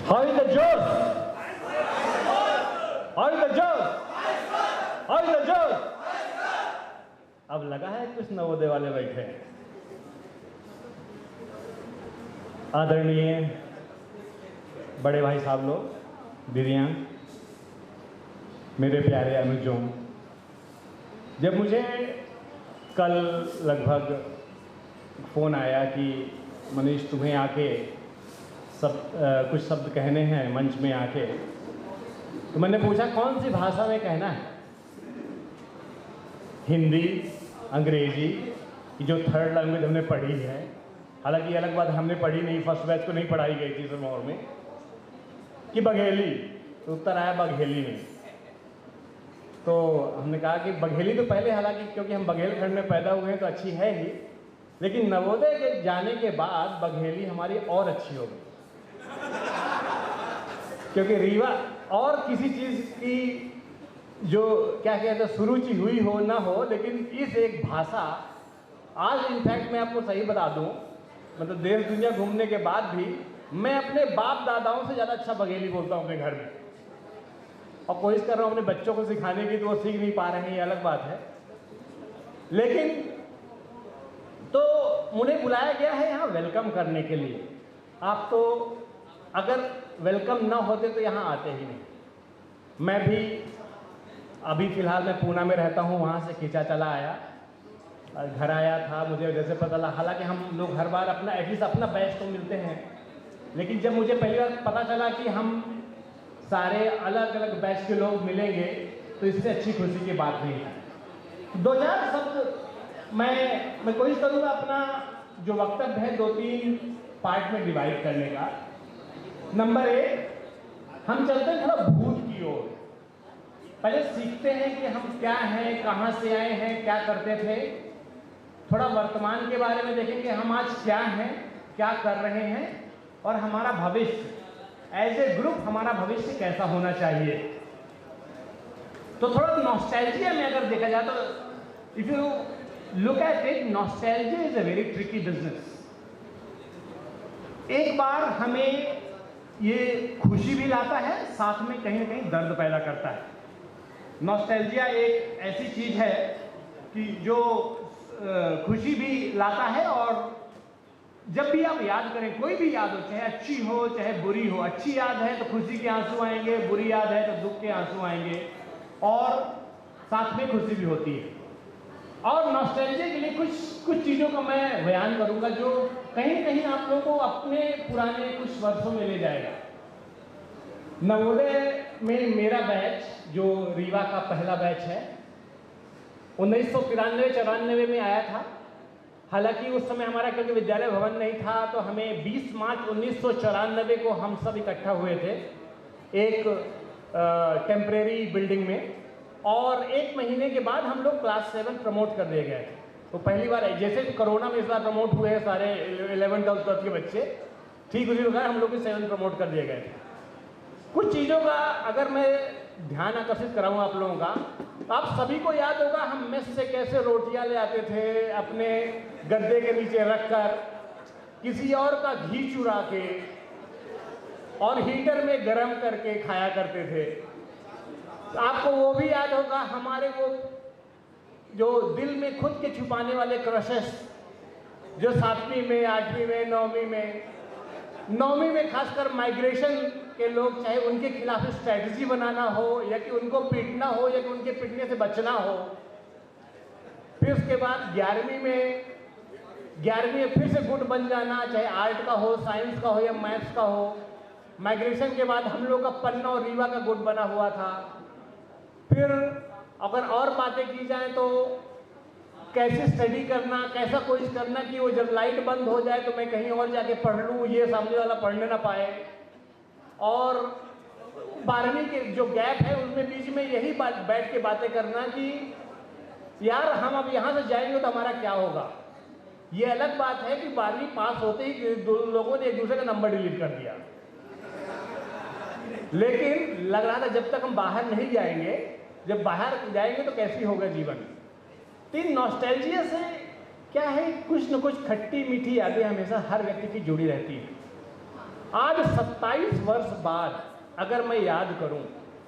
How is the Josh? How is the Josh? How is the Josh? अब लगा है कुछ नवोदय वाले बैठे हैं। आदरणीय बड़े भाई साहब लोग, दीदियाँ, मेरे प्यारे अनुजों, जब मुझे कल लगभग फ़ोन आया कि मनीष तुम्हें आके कुछ शब्द कहने हैं मंच में आके, तो मैंने पूछा कौन सी भाषा में कहना है। हिंदी, अंग्रेजी की जो थर्ड लैंग्वेज हमने पढ़ी है, हालांकि अलग बात हमने पढ़ी नहीं, फर्स्ट बैच को नहीं पढ़ाई गई थी सिरमौर में, कि बघेली, तो उत्तर आया बघेली में। तो हमने कहा कि बघेली तो पहले, हालांकि क्योंकि हम बघेलखंड में पैदा हुए हैं तो अच्छी है ही, लेकिन नवोदय के जाने के बाद बघेली हमारी और अच्छी हो गई, क्योंकि रीवा और किसी चीज़ की जो क्या कहते हैं सुरुचि हुई हो ना हो, लेकिन इस एक भाषा, आज इनफैक्ट मैं आपको सही बता दूं, मतलब देश दुनिया घूमने के बाद भी मैं अपने बाप दादाओं से ज़्यादा अच्छा बघेली बोलता हूँ अपने घर में, और कोशिश कर रहा हूँ अपने बच्चों को सिखाने की, तो वो सीख नहीं पा रहे हैं, ये अलग बात है। लेकिन तो मुझे बुलाया गया है यहाँ वेलकम करने के लिए। आप तो अगर वेलकम ना होते तो यहाँ आते ही नहीं। मैं भी अभी फ़िलहाल मैं पूना में रहता हूँ, वहाँ से खींचा चला आया, घर आया था, मुझे जैसे पता लगा, हालांकि हम लोग हर बार अपना एटलीस्ट अपना बैच तो मिलते हैं, लेकिन जब मुझे पहली बार पता चला कि हम सारे अलग अलग बैच के लोग मिलेंगे, तो इससे अच्छी खुशी की बात नहीं है। दो चार शब्द मैं कोशिश करूँगा अपना जो वक्तव्य है 2-3 पार्ट में डिवाइड करने का। नंबर 1, हम चलते हैं थोड़ा भूत की ओर। पहले सीखते हैं कि हम क्या हैं, कहाँ से आए हैं, क्या करते थे। थोड़ा वर्तमान के बारे में देखेंगे, हम आज क्या हैं, क्या कर रहे हैं, और हमारा भविष्य एज ए ग्रुप, हमारा भविष्य कैसा होना चाहिए। तो थोड़ा नॉस्टैल्जिया में अगर देखा जाए तो if you look at it, nostalgia is a very tricky business. एक बार हमें ये खुशी भी लाता है, साथ में कहीं ना कहीं दर्द पैदा करता है। नॉस्टैल्जिया एक ऐसी चीज है कि जो खुशी भी लाता है, और जब भी आप याद करें, कोई भी याद हो, चाहे अच्छी हो चाहे बुरी हो, अच्छी याद है तो खुशी के आंसू आएंगे, बुरी याद है तो दुख के आंसू आएंगे, और साथ में खुशी भी होती है। और नॉस्टैल्जिया के लिए कुछ चीज़ों का मैं बयान करूंगा जो कहीं ना कहीं आप लोगों को अपने पुराने कुछ वर्षों में ले जाएगा। नवोदय में मेरा बैच, जो रीवा का पहला बैच है, 1993-94 में आया था। हालांकि उस समय हमारा क्योंकि विद्यालय भवन नहीं था, तो हमें 20 मार्च 1994 को हम सब इकट्ठा हुए थे एक टेम्परेरी बिल्डिंग में, और 1 महीने के बाद हम लोग क्लास 7 प्रमोट कर दिए गए थे। तो पहली बार, जैसे कोरोना में इस बार प्रमोट हुए हैं सारे 11th-12th के बच्चे, ठीक उसी प्रकार हम लोग को 7 प्रमोट कर दिए गए थे। कुछ चीज़ों का अगर मैं ध्यान आकर्षित कराऊँ आप लोगों का, तो आप सभी को याद होगा हम मेस से कैसे रोटियां ले आते थे, अपने गद्दे के नीचे रखकर, किसी और का घी चुरा के और हीटर में गर्म करके खाया करते थे। तो आपको वो भी याद होगा, हमारे वो जो दिल में खुद के छुपाने वाले क्रशेस, जो 7वीं में, 8वीं में, 9वीं में खासकर माइग्रेशन के लोग, चाहे उनके खिलाफ स्ट्रैटेजी बनाना हो, या कि उनको पीटना हो, या कि उनके पीटने से बचना हो। फिर उसके बाद 11वीं में फिर से गुट बन जाना, चाहे आर्ट का हो, साइंस का हो या मैथ्स का हो। माइग्रेशन के बाद हम लोग का पन्ना और रीवा का गुट बना हुआ था। फिर अगर और बातें की जाए तो कैसे स्टडी करना, कैसा कोशिश करना कि वो जब लाइट बंद हो जाए तो मैं कहीं और जाके पढ़ लूँ, ये सामने वाला पढ़ने ना पाए। और 12वीं के जो गैप है उसमें बीच में यही बैठ के बातें करना कि यार हम अब यहाँ से जाएंगे तो हमारा क्या होगा। ये अलग बात है कि 12वीं पास होते ही दो लोगों ने एक दूसरे का नंबर डिलीट कर दिया, लेकिन लग रहा था जब तक हम बाहर नहीं जाएंगे, जब बाहर जाएंगे तो कैसी होगा जीवन। तीन नॉस्टैल्जिया से क्या है, कुछ न कुछ खट्टी मीठी यादें हमेशा हर व्यक्ति की जुड़ी रहती हैं। आज 27 वर्ष बाद अगर मैं याद करूं,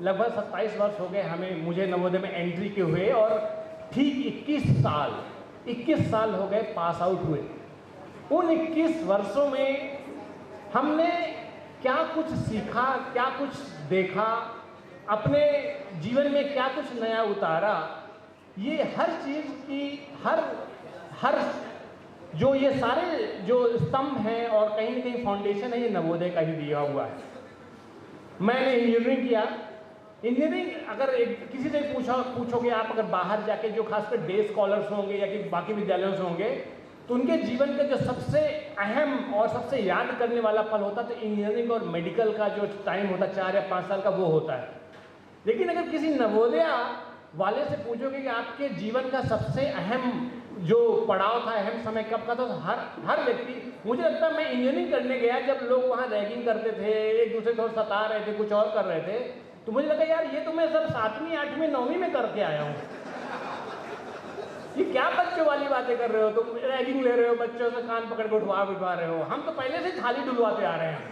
लगभग 27 वर्ष हो गए मुझे नवोदय में एंट्री के हुए, और ठीक 21 साल हो गए पास आउट हुए। उन 21 वर्षों में हमने क्या कुछ सीखा, क्या कुछ देखा, अपने जीवन में क्या कुछ नया उतारा, ये हर चीज़ की हर जो ये सारे जो स्तंभ हैं और कहीं न कहीं फाउंडेशन है, ये नवोदय का ही दिया हुआ है। मैंने इंजीनियरिंग किया। इंजीनियरिंग अगर किसी से पूछोगे आप, अगर बाहर जाके जो खासकर डे स्कॉलर्स होंगे या कि बाकी विद्यालयों से होंगे, तो उनके जीवन का जो सबसे अहम और सबसे याद करने वाला पल होता तो इंजीनियरिंग और मेडिकल का जो टाइम होता 4 या 5 साल का, वो होता है। लेकिन अगर किसी नवोदय वाले से पूछोगे कि आपके जीवन का सबसे अहम जो पड़ाव था, अहम समय कब का था, तो हर व्यक्ति, मुझे लगता है मैं इंजीनियरिंग करने गया जब लोग वहाँ रैगिंग करते थे, एक दूसरे को सता रहे थे, कुछ और कर रहे थे, तो मुझे लगा यार ये तो मैं सब 7वीं 8वीं 9वीं में करके आया हूँ। ये क्या बच्चों वाली बातें कर रहे हो, तुम रैगिंग ले रहे हो, बच्चों से कान पकड़ के उठवा रहे हो। हम तो पहले से थाली डुलवाते आ रहे हैं।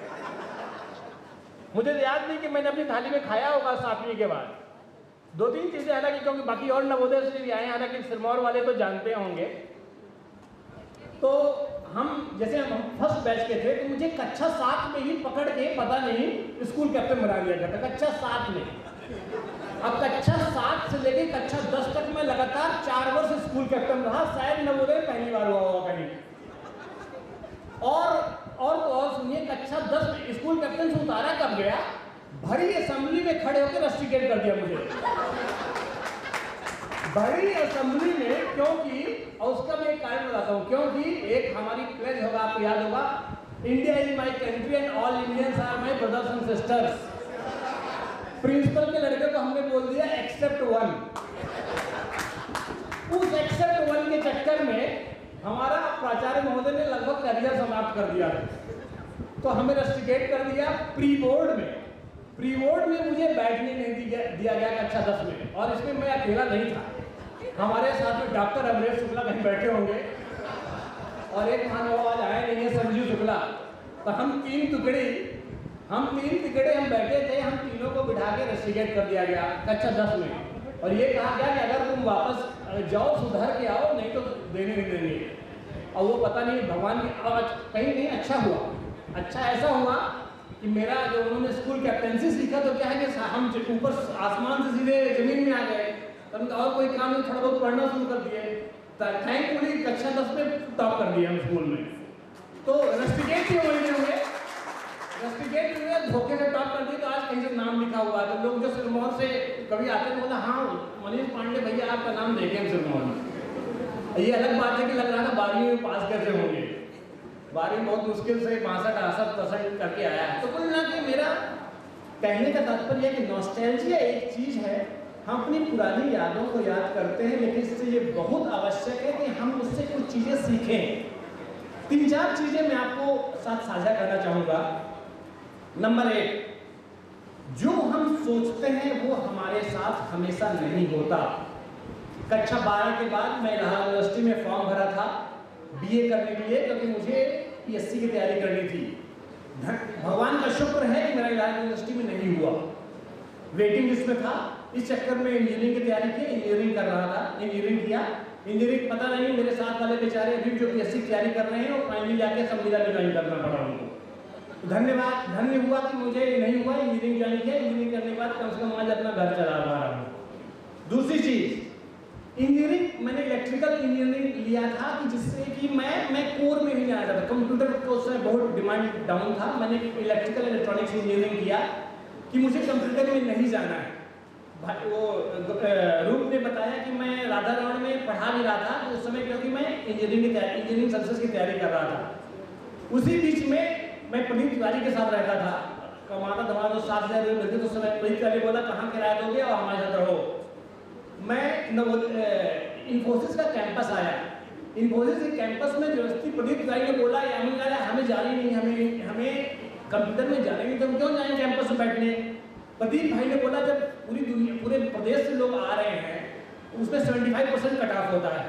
मुझे याद नहीं कि मैंने अपनी थाली में खाया होगा 7वीं के बाद। 2-3 चीज़ें, हालांकि क्योंकि बाकी और नवोदय से भी आए हैं, हालांकि सिरमौर वाले तो जानते होंगे। तो हम जैसे हम फर्स्ट बैच के थे, तो मुझे कक्षा 7 में ही पकड़ के पता नहीं स्कूल कैप्टन बना दिया गया था, कक्षा 7 में। अब कक्षा 7 से लेके कक्षा 10 तक मैं लगातार 4 वर्ष स्कूल कैप्टन रहा। शायद नवोदय पहली बार हुआ होगा कहीं। और सुनिए, कक्षा 10 में स्कूल कैप्टन से उतारा कब गया, भरी असेंबली में खड़े होकर रस्टिकेट कर दिया मुझे। भरी असेंबली में, क्योंकि, और उसका मैं एक कारण बताता हूँ, क्योंकि एक हमारी प्लेज होगा, आपको याद होगा, India is my country and all Indians are my brothers and sisters. Principal के लड़के को हमने बोल दिया एक्सेप्ट वन। उस एक्सेप्ट वन के चक्कर में हमारा प्राचार्य महोदय ने लगभग करियर समाप्त कर दिया, तो हमें रस्टिकेट कर दिया प्री बोर्ड में। प्री बोर्ड में मुझे बैठने नहीं दिया गया कक्षा 10 में, और इसमें मैं अकेला नहीं था। हमारे साथ में डॉक्टर अमरेश शुक्ला कहीं बैठे होंगे, और एक महानुभाव आज आए नहीं है, संजीव शुक्ला। तो हम तीन टुकड़े हम बैठे थे, हम तीनों को बिठा के रस्टिकेट कर दिया गया कक्षा 10 में, और ये कहा गया कि अगर तुम वापस जाओ सुधर के आओ, नहीं तो देने नहीं देंगे। और वो पता नहीं भगवान की आवाज कहीं अच्छा हुआ, अच्छा ऐसा हुआ कि मेरा जो उन्होंने स्कूल कैप्टेंसी सीखा, तो क्या है कि हम ऊपर आसमान से सीधे जमीन में आ गए, और कोई काम नहीं, थोड़ा बहुत पढ़ना शुरू कर दिए। थैंकफुली कक्षा 10 में टॉप कर दिया हम स्कूल में। तो रस्टिकेट ही हुए, धोखे से टॉप कर दिए, तो आज कहीं से नाम लिखा हुआ है। तो लोग जो सिरमौर से कभी आते हैं, बोला हाँ मनीष पांडे भैया आपका नाम देखे हम सिरमौर में। ये अलग बात है कि लग रहा था 12वीं में पास कैसे होंगे, 12वीं बहुत मुश्किल से 62-63% करके आया है। तो कुल मिला के मेरा कहने का तात्पर्य है कि नॉस्टैल्जिया एक चीज़ है, हम अपनी पुरानी यादों को याद करते हैं, लेकिन इससे ये बहुत आवश्यक है कि हम उससे कुछ चीज़ें सीखें। 3-4 चीज़ें मैं आपको साथ साझा करना चाहूँगा। नंबर 1, जो हम सोचते हैं वो हमारे साथ हमेशा नहीं होता। कक्षा 12 के बाद मैं इलाहाबाद यूनिवर्सिटी में फॉर्म भरा था BA करने के लिए, क्योंकि मुझे PSC की तैयारी करनी थी। भगवान का शुक्र है कि मेरा इलाहाबाद यूनिवर्सिटी में नहीं हुआ, वेटिंग लिस्ट में था। इस चक्कर में इंजीनियरिंग की तैयारी की, इंजीनियरिंग कर रहा था, इंजीनियरिंग किया। इंजीनियरिंग पता नहीं मेरे साथ वाले बेचारे अभी जो PSC की तैयारी कर रहे हैं, और फाइनली जाके संविदा में ज्वाइन करना पड़ा उनको। धन्य हुआ कि मुझे नहीं हुआ, इंजीनियरिंग ज्वाइन किया। इंजीनियरिंग करने के बाद कम से कम आज अपना घर चला पा रहा हूँ। दूसरी चीज़, इंजीनियरिंग मैंने इलेक्ट्रिकल इंजीनियरिंग लिया था कि जिससे कि मैं कोर में नहीं जाना चाहता। कंप्यूटर को उस समय बहुत डिमांड डाउन था। मैंने इलेक्ट्रिकल इलेक्ट्रॉनिक्स इंजीनियरिंग किया कि मुझे कंप्यूटर में नहीं जाना है। वो रूप ने बताया कि मैं राधा रमन में पढ़ा भी रहा था उस समय, क्योंकि मैं इंजीनियरिंग सर्विसेज की तैयारी कर रहा था। उसी बीच में मैं प्रदीप तिवारी के साथ रहता था, कमाता धमाता 7,000 रुपये मिलते। तो उस समय प्रदीप तिवारी बोला कहाँ किराया दोगे और हमारे साथ रहो। मैं इन्फोसिस का कैंपस आया। इन्फोसिस के कैंपस में जबरदस्ती प्रदीप तिवारी ने बोला हमें जाने नहीं, हमें कंप्यूटर में जाने नहीं, तो हम क्यों जाएं कैंपस में बैठने। प्रदीप भाई ने बोला जब पूरे प्रदेश से लोग आ रहे हैं, उसमें 75% कट ऑफ होता है,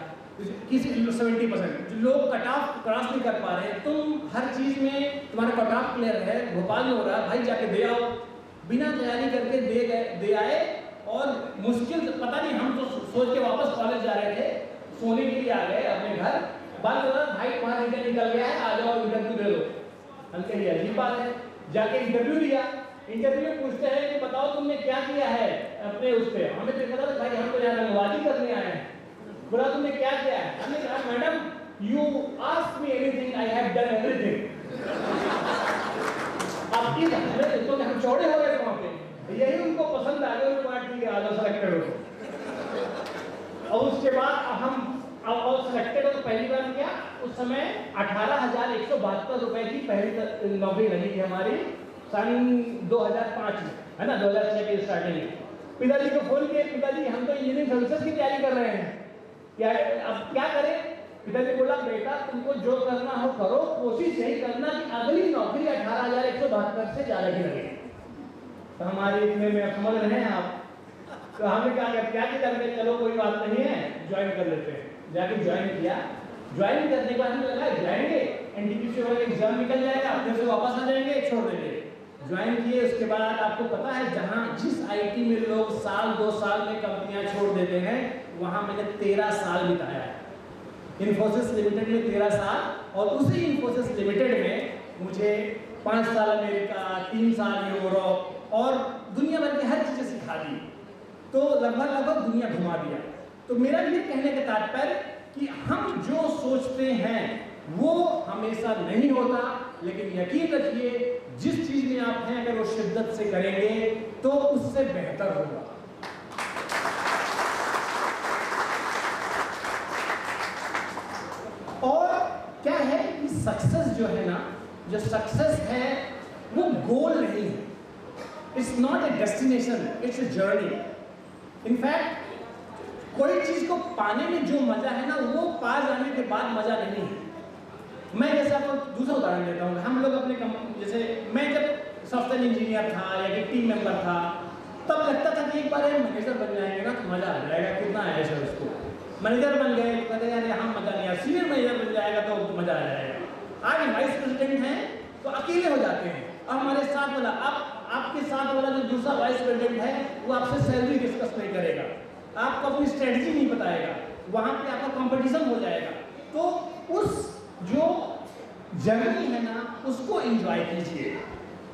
किसी 70% जो लोग कट ऑफ क्रॉस नहीं कर पा रहे हैं, तुम हर चीज में तुम्हारा कट ऑफ क्लियर है, भोपाल में हो रहा है, भाई जाके दे आओ, बिना तैयारी करके दे आए। और मुश्किल पता नहीं, हम तो सोच के वापस कॉलेज जा रहे थे, सोने के लिए आ गए अपने घर, बात कर रहा भाई तुम्हारा रिजल्ट निकल गया है, आ जाओ इंटरव्यू दे दो। हम कहिए अजीब बात है, जाके इंटरव्यू दिया। इंटरव्यू में पूछते हैं कि बताओ तुमने क्या किया है अपने उस पे, हमें तो पता था भाई हम तो यहाँ रंगबाजी करने आए हैं। बोला तुमने क्या किया है? हमने कहा madam you ask me anything I have done everything. अब इस हमें तो हम चौड़े हो गए वहां पे, यही उनको पसंद आ गया, उनको बात ठीक है आ जाओ सेलेक्टेड हो। और उसके बाद हम और सिलेक्टेड हो तो पहली बार किया, उस समय 18,172 रुपए की पहली नौकरी लगी थी हमारी सन 2005 में, है ना, 2006 की स्टार्टिंग में। पिताजी को फोन किया, पिताजी हम तो इंजीनियरिंग सर्विसेज की तैयारी कर रहे हैं, क्या अब क्या करें? पिताजी बोला बेटा तुमको जो करना हो करो, कोशिश यही करना कि अगली नौकरी 18,172 से ज्यादा की लगे। तो हमारे इतने में समझ रहे हैं आप, तो हमने क्या किया, चलो कोई बात नहीं है ज्वाइन कर लेते हैं। जाके ज्वाइन किया, ज्वाइन करने के बाद हमें लगा जाएंगे एनटीपीसी वाला एग्जाम निकल जाएगा, फिर से वापस आ जाएंगे, छोड़ देंगे। ज्वाइन किए, उसके बाद आपको पता है जहां जिस आईटी में लोग साल 2 साल में कंपनियां छोड़ देते हैं, वहां मैंने 13 साल बिताया है। इन्फोसिस लिमिटेड में 13 साल, और उसी इन्फोसिस लिमिटेड में मुझे 5 साल अमेरिका, 3 साल यूरोप और दुनिया भर की हर चीजें सिखा दी। तो लगभग दुनिया घुमा दिया। तो मेरा ये कहने का तात्पर्य कि हम जो सोचते हैं वो हमेशा नहीं होता, लेकिन यकीन रखिए जिस चीज में आप हैं अगर वो शिद्दत से करेंगे तो उससे बेहतर होगा। और क्या है कि सक्सेस जो है ना, जो सक्सेस है वो गोल नहीं है, it's not a destination, it's a journey. In fact कोई चीज को पाने में जो मजा है ना, वो पा जाने के बाद मजा नहीं है। मैं जैसे आपको दूसरा उदाहरण देता हूँ, हम लोग अपने जैसे मैं जब सॉफ्टवेयर इंजीनियर था या कि टीम मेंबर था, तब लगता था कि एक बार मैनेजर बन जाएंगे ना तो मजा आ जाएगा, कितना है सर उसको। मैनेजर बन गए तो कहते यार यहाँ मजा नहीं आया, सीनियर मैनेजर बन जाएगा तो मजा आ जाएगा। आज वाइस प्रेसिडेंट हैं तो अकेले हो जाते हैं, और हमारे साथ वाला आपके साथ वाला जो दूसरा वाइस प्रेसिडेंट है वो आपसे सैलरी डिस्कस नहीं करेगा, आपको अपनी स्ट्रेटजी नहीं बताएगा, वहां पे आपका कंपटीशन हो जाएगा। तो उस जो जर्नी है ना उसको एंजॉय कीजिए,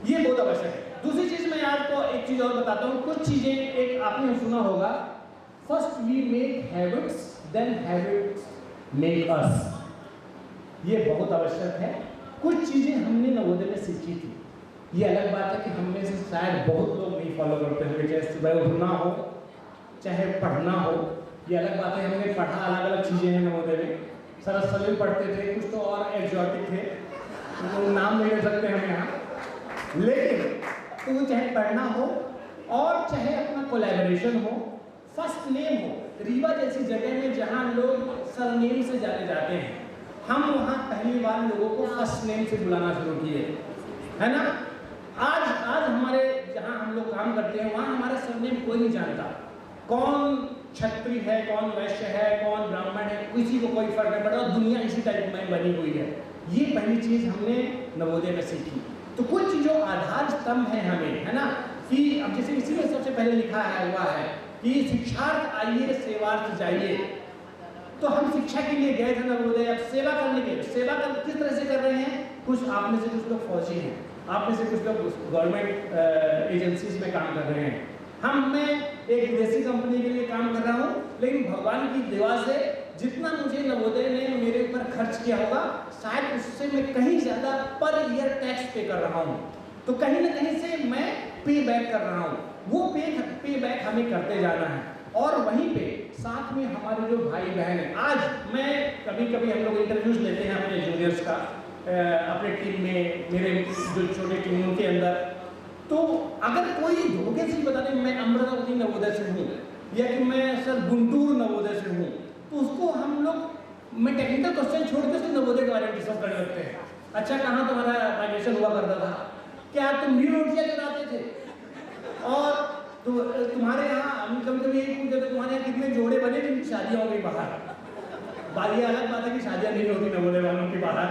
ये बहुत आवश्यक है। दूसरी चीज मैं आपको एक चीज और बताता हूँ, कुछ चीजें एक आपने सुना होगा, first we make habits then habits make us, ये बहुत आवश्यक है। कुछ चीजें हमने नवोदय में सीखी थी, ये अलग बात है कि हम में से शायद बहुत लोग नहीं फॉलो करते होंगे, चाहे सुबह उठना हो चाहे पढ़ना हो, ये अलग बात है। हमने पढ़ा, अलग अलग चीजें हैं नवोदय में, सरस्वती पढ़ते थे, कुछ तो और एग्जॉटिक थे, तो नाम नहीं ले सकते हम यहाँ, लेकिन तो चाहे पढ़ना हो और चाहे अपना कोलैबोरेशन हो, फर्स्ट नेम हो। रीवा जैसी जगह में जहाँ लोग सरनेम से जाने जाते हैं, हम वहाँ पहली बार लोगों को फर्स्ट नेम से बुलाना शुरू किए, है ना। आज हमारे जहाँ हम लोग काम करते हैं वहाँ हमारा सरनेम कोई नहीं जानता, कौन क्षत्रिय है, कौन वैश्य है, कौन ब्राह्मण है, किसी को कोई फर्क नहीं पड़ता, दुनिया इसी टाइप में बनी हुई है। ये पहली चीज हमने नवोदय में सीखी। तो कुछ जो आधार स्तंभ है हमें, है ना, कि अब जैसे इसी में सबसे पहले लिखा है हुआ है कि शिक्षार्थ आइए सेवार्थ जाइए। तो हम शिक्षा के लिए गए थे नवोदय, अब सेवा करने के लिए, सेवा किस तरह से कर रहे हैं, कुछ आप में से कुछ लोग फौजी हैं, आप में से कुछ लोग गवर्नमेंट एजेंसीज में काम कर रहे हैं, मैं एक विदेशी कंपनी के लिए काम कर रहा हूँ, लेकिन भगवान की दया से जितना मुझे नवोदय ने मेरे ऊपर खर्च किया होगा, शायद उससे मैं कहीं ज्यादा पर ईयर टैक्स पे कर रहा हूँ। तो कहीं ना कहीं से मैं पे बैक कर रहा हूँ, वो पे बैक हमें करते जाना है। और वहीं पे साथ में हमारे जो भाई बहन हैं, आज मैं कभी हम लोग इंटरव्यूज लेते हैं अपने जूनियर्स का, अपने टीम में, मेरे जो छोटे टीम उनके अंदर, तो अगर कोई धोखे से बता दे मैं अमृतावती नवोदय से हूँ या कि मैं सर गुंटूर नवोदय से हूँ, तो उसको हम लोग, मैं टेक्निकल क्वेश्चन छोड़ के उसके नवोदय के बारे में डिस्कस कर सकते हैं। अच्छा कहाँ तुम्हारा माइग्रेशन हुआ करता था, क्या तुम भी रोटियाँ चलाते थे, और तुम्हारे यहाँ हम कभी यही पूछते थे तुम्हारे यहाँ कितने जोड़े बने जिनकी शादियाँ हो गई बाहर, बात ये अलग बात है कि शादियाँ नहीं होती नवोदय वालों की बाहर।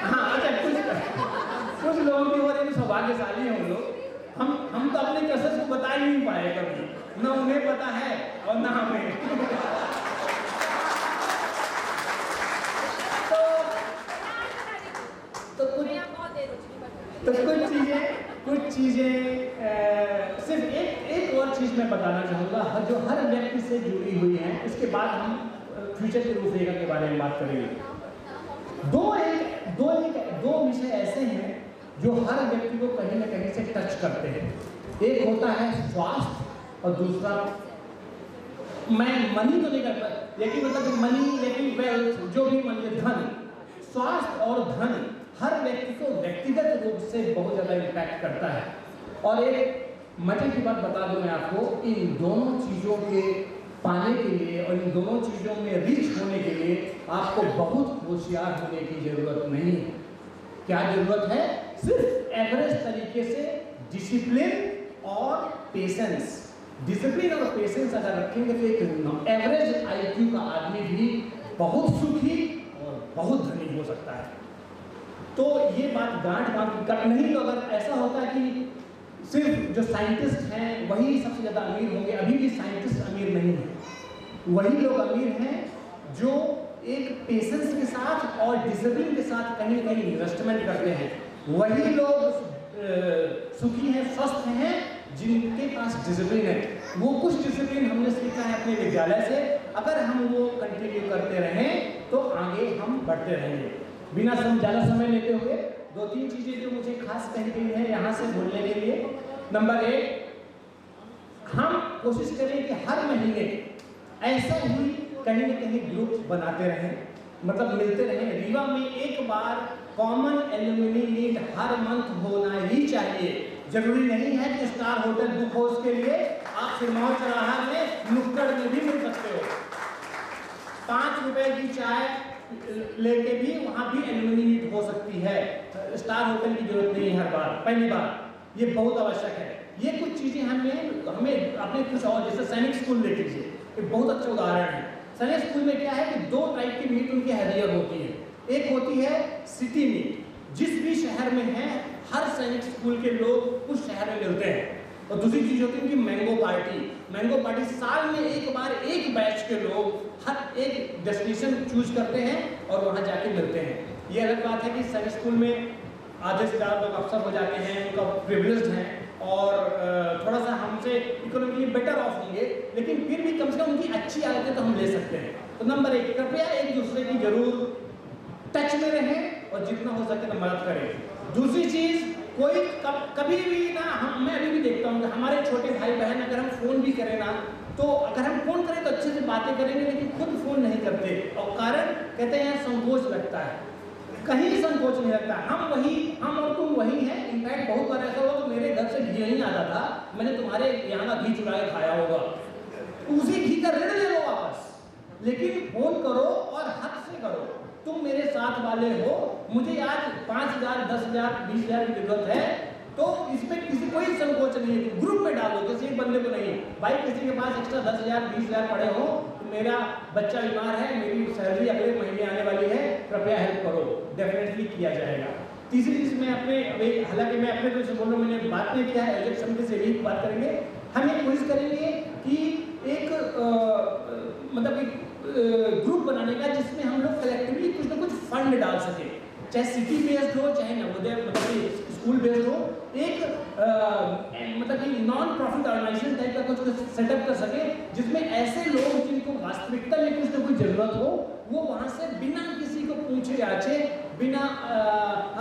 हाँ अच्छा, कुछ लोगों की हो रही है, सौभाग्यशाली हैं वो लोग। हम तो अपने कसस को बता ही नहीं पाए कभी, ना उन्हें पता है और ना हमें। तो कुछ चीजें सिर्फ एक और चीज मैं बताना चाहूँगा जो हर व्यक्ति से जुड़ी हुई है। इसके बाद हम फ्यूचर की रूपरेखा के बारे में बात करेंगे। दो विषय ऐसे हैं जो हर व्यक्ति को कहीं ना कहीं से टच करते हैं। एक होता है स्वास्थ्य और दूसरा, मैं मनी तो नहीं करता, लेकिन मतलब मनी, लेकिन वेल्थ, जो भी मान लीजिए धन, स्वास्थ्य और धन हर व्यक्ति को व्यक्तिगत रूप से बहुत ज़्यादा इम्पैक्ट करता है। और एक मजे की बात बता दूं मैं आपको, इन दोनों चीज़ों के पाने के लिए और इन दोनों चीज़ों में रिच होने के लिए आपको बहुत होशियार होने की ज़रूरत नहीं है। क्या ज़रूरत है? सिर्फ एवरेज तरीके से डिसिप्लिन और पेशेंस। डिसिप्लिन और पेशेंस अगर रखेंगे तो एक एवरेज IQ का आदमी भी बहुत सुखी और बहुत धनी हो सकता है। तो ये बात गांठ बांध कर नहीं, तो अगर ऐसा होता है कि सिर्फ जो साइंटिस्ट हैं वही सबसे ज़्यादा अमीर होंगे, अभी भी साइंटिस्ट अमीर नहीं है। वही लोग अमीर हैं जो एक पेशेंस के साथ और डिसिप्लिन के साथ कहीं ना कहीं इन्वेस्टमेंट करते हैं। वही लोग सुखी हैं, स्वस्थ हैं, जिनके पास डिसिप्लिन है। वो कुछ डिसिप्लिन हमने सीखा है अपने विद्यालय से, अगर हम वो कंटिन्यू करते रहें तो आगे हम बढ़ते रहेंगे। बिना ज़्यादा समय लेते हुए 2-3 चीज़ें जो मुझे खास कही गई है यहाँ से बोलने के लिए। नंबर 1, हम कोशिश करें कि हर महीने ऐसा ही कहीं ना कहीं ग्रुप बनाते रहें, मतलब मिलते रहें। रीवा में एक बार कॉमन एल्यूमिनी मीट हर मंथ होना ही चाहिए। जरूरी नहीं है कि स्टार होटल बुक हो, उसके लिए आप सिरमौर चौराहा में नुक्कड़ में भी मिल सकते हो। 5 रुपए की चाय लेके भी वहाँ भी एल्यूमिनी मीट हो सकती है। स्टार होटल की जरूरत नहीं है हर बार। पहली बात ये बहुत आवश्यक है। ये कुछ चीज़ें हमें अपने कुछ और, जैसे सैनिक स्कूल देख लीजिए, एक बहुत अच्छा उदाहरण है। सैनिक स्कूल में क्या है कि 2 टाइप की मीट उनकी हैरियर होती है। एक होती है सिटी मीट, जिस भी शहर में है हर सैनिक स्कूल के लोग उस शहर में मिलते हैं। और दूसरी चीज़ होती है उनकी मैंगो पार्टी। मैंगो पार्टी साल में एक बार एक बैच के लोग हर एक डेस्टिनेशन चूज करते हैं और वहाँ जाके मिलते हैं। ये अलग बात है कि सैनिक स्कूल में आधे से ज़्यादा लोग अफसर हो जाते हैं, उनका प्रिविलेज्ड हैं और थोड़ा सा हमसे इकोनॉमिकली बेटर ऑफ होंगे, लेकिन फिर भी कम से कम उनकी अच्छी आदतें तो हम ले सकते हैं। तो नंबर 1, कृपया एक दूसरे की जरूर टच में रहें और जितना हो सके तो मदद करें। दूसरी चीज़, कोई कभी भी ना, मैं अभी भी देखता हूँ कि हमारे छोटे भाई बहन अगर हम फ़ोन भी करें ना, तो अगर हम फ़ोन करें तो अच्छे से बातें करेंगे, लेकिन खुद फ़ोन नहीं करते। और कारण कहते हैं संकोच लगता है। कहीं संकोच नहीं लगता। हम और तुम वही हैं। इनफैक्ट बहुत बार ऐसा हुआ तो मेरे घर से घी नहीं आता था, मैंने तुम्हारे यहाँ का घी चुरा के खाया होगा। उसी घी का ऋण ले लो वापस, लेकिन फ़ोन करो और हक से करो। तुम मेरे साथ वाले हो, मुझे आज 5,000, 10,000, 20,000 की जरूरत है, तो इसमें किसी कोई संकोच नहीं है। ग्रुप में डालो, किसी एक बंदे को नहीं। भाई किसी के पास एक्स्ट्रा 10,000, 20,000 पड़े हो, तो मेरा बच्चा बीमार है, मेरी सैलरी अगले महीने आने वाली है, कृपया हेल्प करो, डेफिनेटली किया जाएगा। तीसरी चीज़ मैं हालांकि मैं अपने से बोल रहा हूँ, मैंने बात नहीं किया है, एजेंट समिति से भी बात करेंगे। हम ये कोशिश करेंगे कि एक मतलब एक ग्रुप बनाने का जिसमें हम लोग कलेक्टिवली कुछ ना कुछ फंड डाल सके, चाहे सिटी बेस्ड हो चाहे नवोदय मतलब स्कूल बेस्ड हो। एक मतलब कि नॉन प्रॉफिट ऑर्गेनाइजेशन टाइप का कुछ सेटअप कर सके, जिसमें ऐसे लोग जिनको वास्तविकता में कुछ ना कुछ जरूरत हो, वो वहाँ से बिना किसी को पूछे आछे, बिना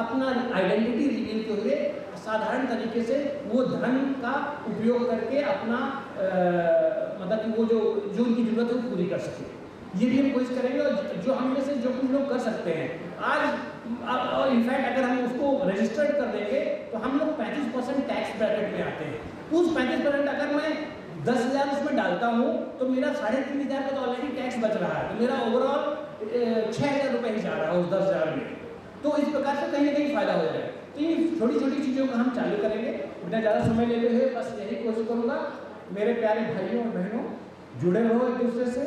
अपना आइडेंटिटी रिवील किए हुए साधारण तरीके से वो धन का उपयोग करके अपना मतलब कि वो जो उनकी जरूरत है वो पूरी कर सके। ये भी हम कोशिश करेंगे। और जो हम में से जो कुछ लोग कर सकते हैं आज, और इनफैक्ट अगर हम उसको रजिस्टर्ड कर देंगे तो हम लोग 35% टैक्स ब्रैकेट में आते हैं। उस 35% अगर मैं 10,000 उसमें डालता हूँ तो मेरा 3,500 का तो ऑलरेडी टैक्स बच रहा है, तो मेरा ओवरऑल 6,000 रुपये ही जा रहा है उस 10,000 में। तो इस प्रकार से कहीं ना कहीं फायदा हो जाएगा। तो ये छोटी छोटी चीज़ों को हम चालू करेंगे। बिना ज़्यादा समय लेते हुए बस यही कोशिश करूँगा, मेरे प्यारे भाइयों और बहनों, जुड़े रहो एक दूसरे से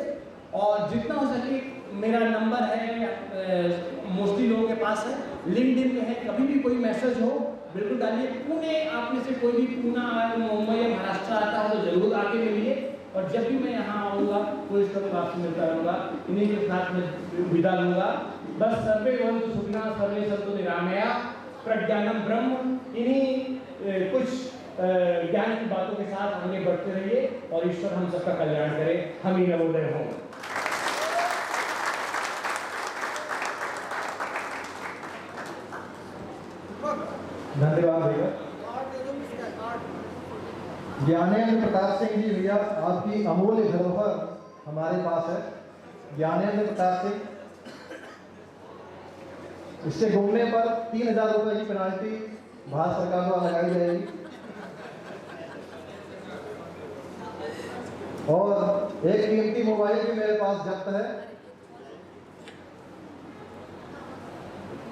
और जितना हो सके मेरा नंबर है, मोस्टली लोगों के पास है, लिंक्डइन पे है, कभी भी कोई मैसेज हो बिल्कुल डालिए। पुणे आप में से कोई भी पूना, मुंबई या महाराष्ट्र आता हो तो जरूर आके मिलिए। और जब भी मैं यहाँ आऊँगा तो इस तरह आपसे मिलता रहूँगा। इन्हीं के साथ मैं विदा लूँगा। बस सर्वे भवन्तु सुखिनः, सर्वे सन्तु निरामया, प्रज्ञानम ब्रह्म। इन्हीं कुछ ज्ञान की बातों के साथ आगे बढ़ते रहिए और ईश्वर हम सबका कल्याण करे। हम ही नवोदय हों। धन्यवाद भैया। ज्ञानेंद्र प्रताप सिंह जी भैया, आपकी अमूल्य धरोहर हमारे पास है। ज्ञानेंद्र प्रताप सिंह, इससे घूमने पर 3000 रुपये की पेनाल्टी भारत सरकार द्वारा लगाई जाएगी। और एक कीमती मोबाइल भी मेरे पास जब्त है।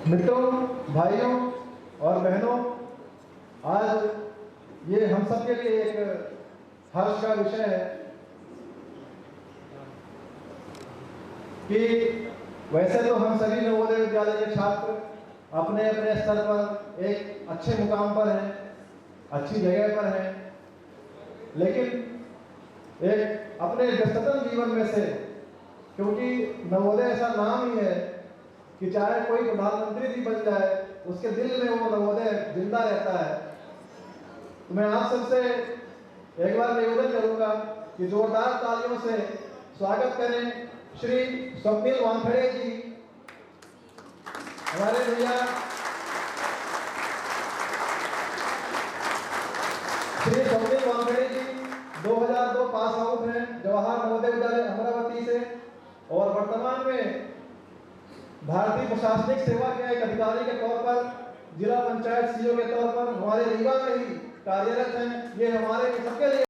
मित्रों, भाइयों और बहनों, आज ये हम सब के लिए एक हर्ष का विषय है कि वैसे तो हम सभी नवोदय विद्यालय के छात्र अपने अपने स्तर पर एक अच्छे मुकाम पर हैं, अच्छी जगह पर हैं, लेकिन एक अपने व्यस्ततम जीवन में से, क्योंकि नवोदय ऐसा नाम ही है कि चाहे कोई प्रधानमंत्री भी बन जाए उसके दिल में वो नवोदय जिंदा रहता है। तो मैं आप सबसे एक बार निवेदन करूंगा कि जोरदार तालियों से स्वागत करें श्री स्वप्निल वानखेड़े जी। हमारे भैया श्री स्वप्निल वानखेड़े जी 2002 पास आउट हैं जवाहर नवोदय विद्यालय अमरावती से, और वर्तमान में भारतीय प्रशासनिक सेवा के एक अधिकारी के तौर पर, जिला पंचायत सीईओ के तौर पर हमारे रीवा में ही कार्यरत हैं। ये हमारे सबके लिए